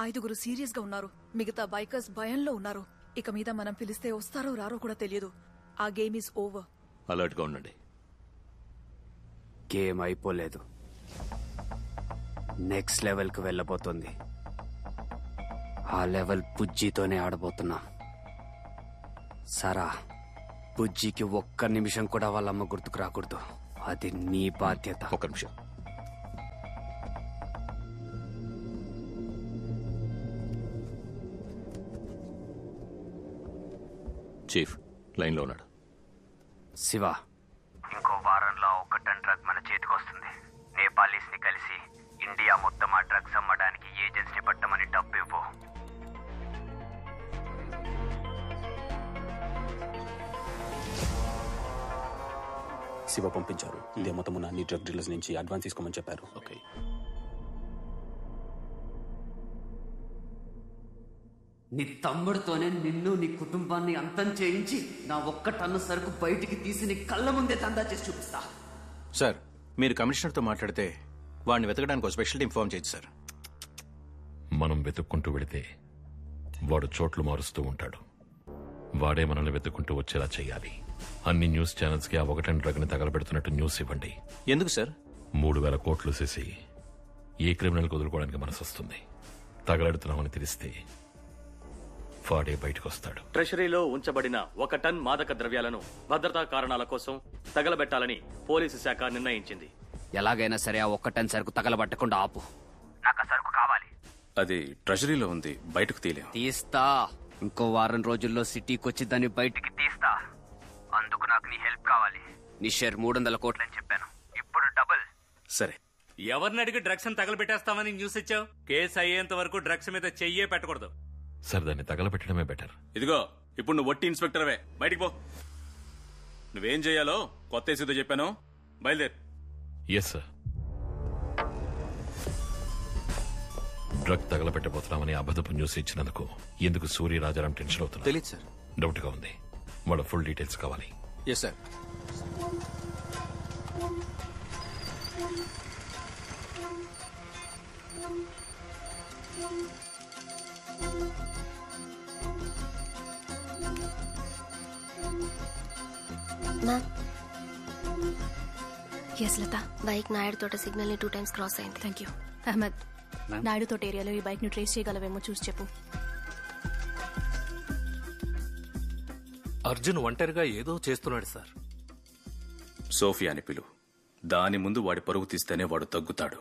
5 serious గా ఉన్నారు. మిగతా బైకర్స్ భయంలో ఉన్నారు. ఇక మీద మనం పిలిస్తే వస్తారో రారో కూడా తెలియదు. ఆ గేమ్ ఈజ్ ఓవర్. అలర్ట్ గా ఉండండి. గేమ్ అయిపోలేదు, నెక్స్ట్ లెవెల్ కు వెళ్ళబోతుంది. ఆ లెవెల్ బుజ్జితోనే ఆడబోతున్నా. సరా, బుజ్జికి ఒక్క నిమిషం కూడా వాళ్ళమ్మ గుర్తుకు రాకూడదు. అది నీ బాధ్యత. ఒక్క నిమిషం. చీఫ్ లైన్లో ఉన్నాడు. శివ, ఇంకో వారంలో 1 టన్ డ్రగ్ మన చేతికి వస్తుంది. నేపాలీస్ ని కలిసి ఇండియా మొత్తం ఆ డ్రగ్స్ అమ్మడానికి ఏజెన్సీ పట్టమని డబ్బు ఇవ్వు. శివ పంపించారు. ఇదే మొత్తం అన్ని డ్రగ్ డీలర్స్ నుంచి అడ్వాన్స్ తీసుకోమని చెప్పారు. ఓకే. నీ తమ్ముడితోనే నిన్ను నీ కుటుంబాన్ని అంతం చేయించి నా 1 టన్ను సరుకు బయటికి తీసి నీ కళ్ళ ముందే దందా చేసి చూపిస్తా. సార్, మీరు కమిషనర్తో మాట్లాడితే వాడిని వెతకడానికి ఒక స్పెషల్ టీం ఫామ్ చేయొచ్చు సార్. మనం వెతుక్కుంటూ వెళితే వాడు చోట్లు మారుస్తూ ఉంటాడు. వాడే మనల్ని వెతుక్కుంటూ వచ్చేలా చేయాలి. అన్ని న్యూస్ ఛానల్స్ కి ఆ 1 టన్ డ్రగ్ ని తగలబెడుతున్నట్టు న్యూస్ ఇవ్వండి. ఎందుకు సార్? 3,000 కోట్లు చేసి ఏ క్రిమినల్ వదులుకోవడానికి మనసు వస్తుంది. తగలెడుతున్నామని తెలిస్తే వాడే బయటకు వస్తాడు. ట్రెషరీలో ఉంచబడిన 1 టన్ మాదక ద్రవ్యాలను భద్రతా కారణాల కోసం తగలబెట్టాలని పోలీసు శాఖ నిర్ణయించింది. ఎలాగైనా సరే ఆ 1 టన్ సరుకు తగలబట్టకుండా ఆపు. నాకు ఆ సరుకు కావాలి. అది ట్రెజరీలో ఉంది, బయటకు తీలేం. తీస్తా. ఇంకో వారం రోజుల్లో సిటీకి వచ్చి దాన్ని బయటికి తీస్తా. అందుకు నాకు నీ హెల్ప్ కావాలి. నీ షేర్ 300 కోట్లని చెప్పాను, ఇప్పుడు డబుల్. సరే. ఎవరిని అడిగి డ్రగ్స్ తగలబెట్టేస్తామని న్యూస్ ఇచ్చావు? కేసు అయ్యేంత వరకు డ్రగ్స్ మీద చెయ్యే పెట్టకూడదు. సార్, దాన్ని తగలబెట్టడమే బెటర్. ఇదిగో, ఇప్పుడు నువ్వు వట్టి ఇన్స్పెక్టర్వే, బయటికి పో. నువ్వేం చేయాలో కొత్త ఏసీతో చెప్పాను, బయలుదేరు. Yes sir. డ్రగ్ తగలబెట్టబోతున్నామని అబద్ధపు న్యూస్ ఇచ్చినందుకు ఎందుకు సూర్య రాజారాం టెన్షన్ అవుతున్నా తెలియదు సార్. డౌట్ గా ఉంది. వాళ్ళ ఫుల్ డీటెయిల్స్ కావాలి. Yes sir. Ma'am. Yes Latha. Bike Naidu Thota signal ని 2 times క్రాస్ అయింది. Thank you. అహ్మద్, నాయుడు తోట ఏరియాలో ఈ బైక్ ని ట్రేస్ చేయగలవేమో చూసి చెప్పు. అర్జున్ ఒంటరిగా ఏదో చేస్తున్నాడు సార్. సోఫియా అని పిలు. దాని ముందు వాడి పరుగు తీస్తేనే వాడు తగ్గుతాడు.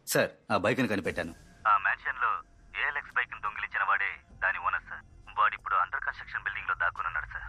సార్, ఆ బైక్ ని కనిపెట్టాను. ఆ మ్యాన్షన్ లో ఏఎల్ఎక్స్ బైక్ ని దొంగిలించిన వాడే దాని ఓనర్ సార్. వాడు ఇప్పుడు అండర్ కన్స్ట్రక్షన్ బిల్డింగ్ లో దాక్కున్నాడు సార్.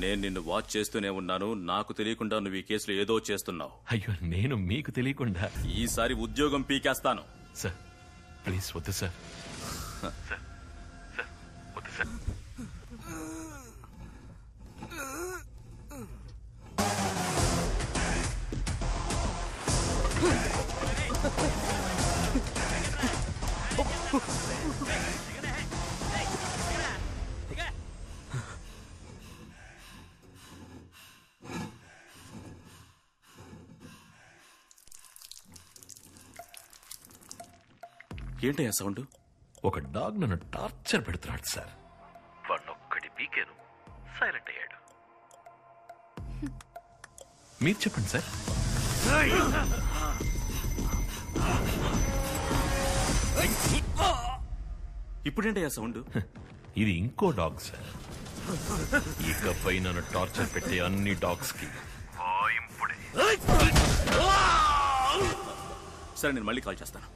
నేను నిన్ను వాచ్ చేస్తూనే ఉన్నాను. నాకు తెలియకుండా నువ్వు ఈ కేసులో ఏదో చేస్తున్నావు. అయ్యో, నేను మీకు తెలియకుండా. ఈసారి ఉద్యోగం పీకేస్తాను. సార్ ప్లీజ్ వద్దు సార్. సార్ సార్ వద్దు సార్. ఏంటయ్యా సౌండ్? ఒక డాగ్ నన్ను టార్చర్ పెడుతున్నాడు సార్. వాడినొక్కడి పీకేను, సైలెంట్ అయ్యాడు. మీరు చెప్పండి సార్. ఇప్పుడేంటయ్యా సౌండ్? ఇది ఇంకో డాగ్ సార్. ఇకపై నన్ను టార్చర్ పెట్టే అన్ని డాగ్స్ కి సరే, నేను మళ్ళీ కాల్ చేస్తాను.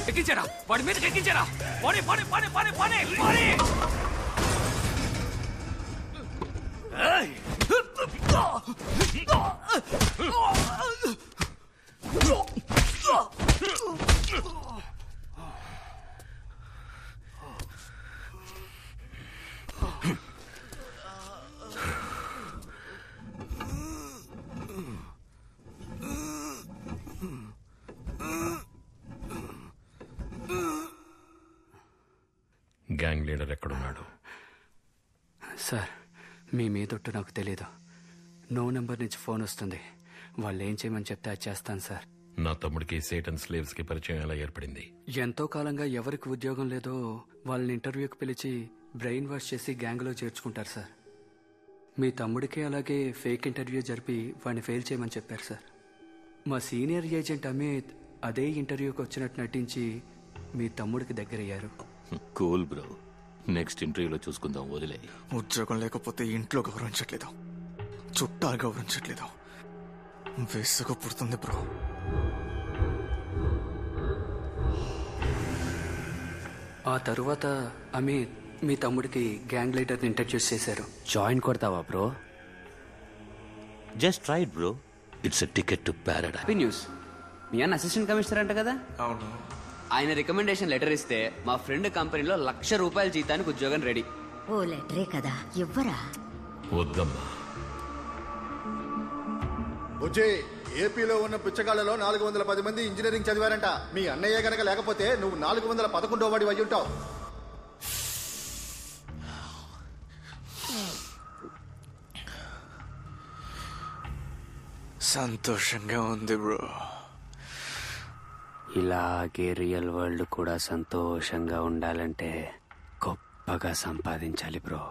ఎక్కించాడా? వాడి వాడి మీదకి ఎక్కించారా? పోనీ పోనీ పోనీ పోనీ పోనీ పోనీ. గ్యాంగ్ లీడర్ ఎక్కడున్నాడు? సార్, మీ మీదొట్టు నాకు తెలీదు. నో నెంబర్ నుంచి ఫోన్ వస్తుంది. వాళ్ళు ఏం చేయమని చెప్తే అది చేస్తాను సార్. నా తమ్ముడికి సేటన్ స్లేవ్స్ కి పరిచయం ఎలా ఏర్పడింది? ఎంతో కాలంగా ఎవరికి ఉద్యోగం లేదో వాళ్ళని ఇంటర్వ్యూకి పిలిచి బ్రెయిన్ వాష్ చేసి గ్యాంగ్లో చేర్చుకుంటారు సార్. మీ తమ్ముడికి అలాగే ఫేక్ ఇంటర్వ్యూ జరిపి వాడిని ఫెయిల్ చేయమని చెప్పారు సార్. మా సీనియర్ ఏజెంట్ అమిత్ అదే ఇంటర్వ్యూకి వచ్చినట్టు నటించి మీ తమ్ముడికి దగ్గరయ్యారు. కూల్ బ్రో, నెక్స్ట్ ఇంటర్వ్యూలో చూసుకుందాం, వదిలే. ఉద్యోగం లేకపోతే ఇంట్లో గౌరవించట్లేదు, చుట్టాలు గౌరవించట్లేదు. విసుగు పుడుతుంది బ్రో. ఆ తరువాత అమిత్ మీ తమ్ముడికి గ్యాంగ్ లీడర్ని ఇంట్రడ్యూస్ చేశారు. జాయిన్ కొడతావా bro? Just right bro, it's a ticket to paradise. Happy news, మీ అన్న అసిస్టెంట్ కమిషనర్ అంట కదా? అవును. ఆయన రికమెండేషన్ లెటర్ ఇస్తే మా ఫ్రెండ్ కంపెనీలో ₹1,00,000 జీతానికి ఉద్యోగం రెడీ. ఓ లెటరే కదా, ఇవ్వరా? వద్దమ్మా. ఏపీలో ఉన్న పిచ్చగాళ్లలో 410 మంది ఇంజనీరింగ్ చదివారంట. మీ అన్నయ్య గనక లేకపోతే నువ్వు 411వ వాడి అయి ఉంటావు. సంతోషంగా ఉంది బ్రో. ఇలాగే రియల్ వరల్డ్ కూడా సంతోషంగా ఉండాలంటే గొప్పగా సంపాదించాలి బ్రో.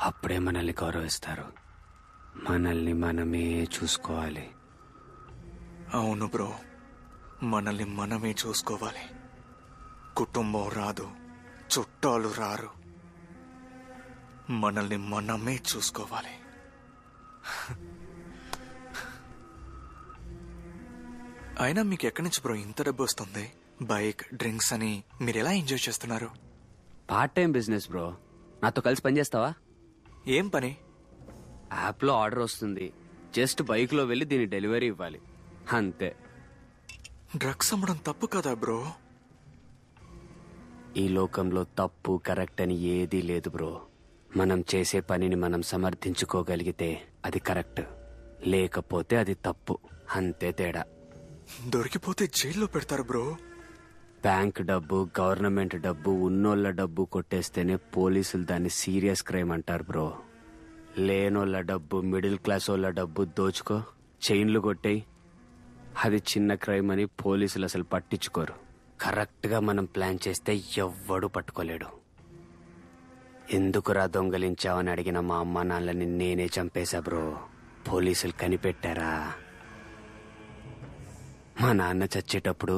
అప్పుడే మనల్ని గౌరవిస్తారు. మనల్ని మనమే చూసుకోవాలి. అవును బ్రో, మనల్ని మనమే చూసుకోవాలి. కుటుంబం రాదు, చుట్టాలు రారు, మనల్ని మనమే చూసుకోవాలి. అయినా మీకు ఎక్కడి నుంచి బ్రో ఇంత డబ్బు వస్తుంది? బైక్, డ్రింక్స్ అని మీరు ఎలా ఎంజాయ్ చేస్తున్నారు? Part time business bro. నాతో కలిసి పనిచేస్తావా? ఏం పని? యాప్లో ఆర్డర్ వస్తుంది, జస్ట్ బైక్లో వెళ్ళి దీని డెలివరీ ఇవ్వాలి, అంతే. డ్రగ్స్ అమ్మడం తప్పు కదా బ్రో? ఈ లోకంలో తప్పు కరెక్ట్ అని ఏదీ లేదు బ్రో. మనం చేసే పనిని మనం సమర్థించుకోగలిగితే అది కరెక్ట్, లేకపోతే అది తప్పు, అంతే తేడా. దొరికిపోతే జైల్లో పెడతారు బ్రో. బ్యాంక్ డబ్బు, గవర్నమెంట్ డబ్బు, ఉన్నోళ్ల డబ్బు కొట్టేస్తేనే పోలీసులు దాన్ని సీరియస్ క్రైమ్ అంటారు బ్రో. లేనోళ్ల డబ్బు, మిడిల్ క్లాస్ వాళ్ళ డబ్బు దోచుకో, చైన్లు కొట్టేయి, అది చిన్న క్రైమ్ అని పోలీసులు అసలు పట్టించుకోరు. కరెక్ట్ గా మనం ప్లాన్ చేస్తే ఎవ్వడు పట్టుకోలేడు. ఎందుకురా దొంగలించావని అడిగిన మా అమ్మ నాన్నని నేనే చంపేశా బ్రో. పోలీసులు కనిపెట్టారా? మా నాన్న చచ్చేటప్పుడు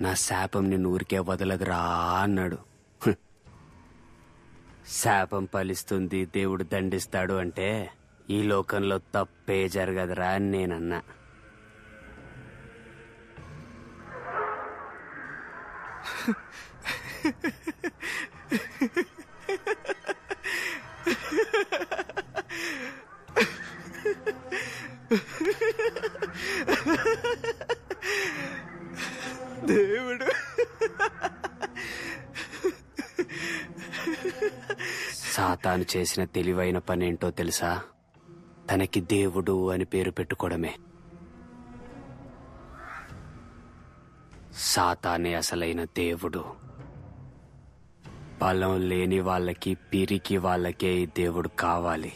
నా శాపం నిన్ను ఊరికే వదలదురా అన్నాడు. శాపం ఫలిస్తుంది, దేవుడు దండిస్తాడు అంటే ఈ లోకంలో తప్పే జరగదురా అని నేనన్నా. దేవుడు సాతాను చేసిన తెలివైన పనేంటో తెలుసా? తనకి దేవుడు అని పేరు పెట్టుకోవడమే. సాతానే అసలైన దేవుడు. బలం లేని వాళ్ళకి, పిరికి వాళ్ళకే ఈ దేవుడు కావాలి.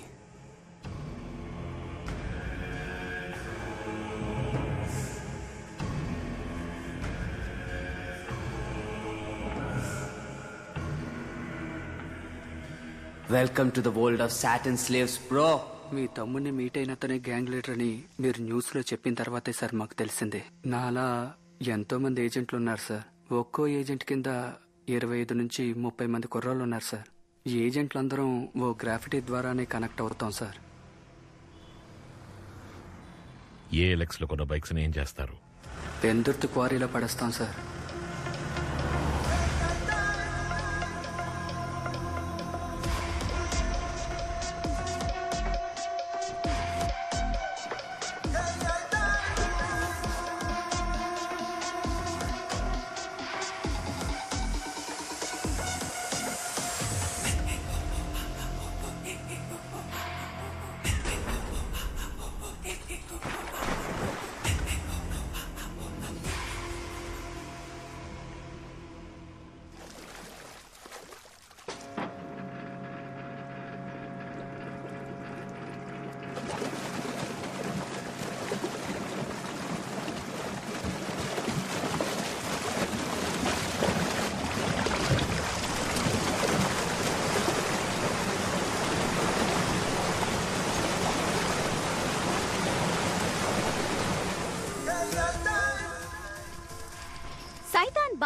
Welcome to the world of Satan slaves bro. మీ తమ్ముడిని మీట్ అయిన అతనే గ్యాంగ్ లీడర్ అని మీరు న్యూస్ లో చెప్పిన తర్వాతే సార్ మాకు తెలిసింది. నాలా ఎంతో మంది ఏజెంట్లు ఉన్నారు సార్. ఒక్కో ఏజెంట్ కింద 25 నుంచి 30 మంది కుర్రాళ్ళు ఉన్నారు సార్. ఈ ఏజెంట్లందరం ఓ గ్రాఫిటీ ద్వారానే కనెక్ట్ అవుతాం సార్. ఏ ఎలక్స్ లో కొన్న బైక్స్ ఏం చేస్తారు? పెందుర్తి క్వారీలో పడేస్తాం సార్.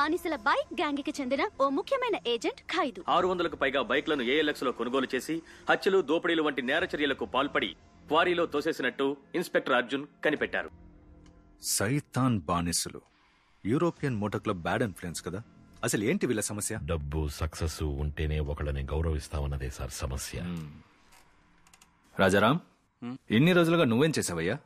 బానిసల బైక్ గ్యాంగ్ కి చెందిన ఓ ముఖ్యమైన ఏజెంట్ ఖైదు. 600కు పైగా బైక్లను ఏఎల్ఎక్స్ లో కొనుగోలు చేసి హత్యలు, దోపిడీలు వంటి నేర చర్యలకు పాల్పడి క్వారీలో తోసేసినట్టు ఇన్స్పెక్టర్ అర్జున్ కనిపెట్టారు. సైతాన్ బానిసలు, European motor club bad influence కదా. అసలు ఏంటి వీళ్ళ సమస్య? డబ్బు, సక్సెస్ ఉంటేనే ఒకళ్ళని గౌరవిస్తామన్నదే సార్ సమస్య. రాజారాం, ఇన్ని రోజులుగా నువ్వేం చేసావయ్యా?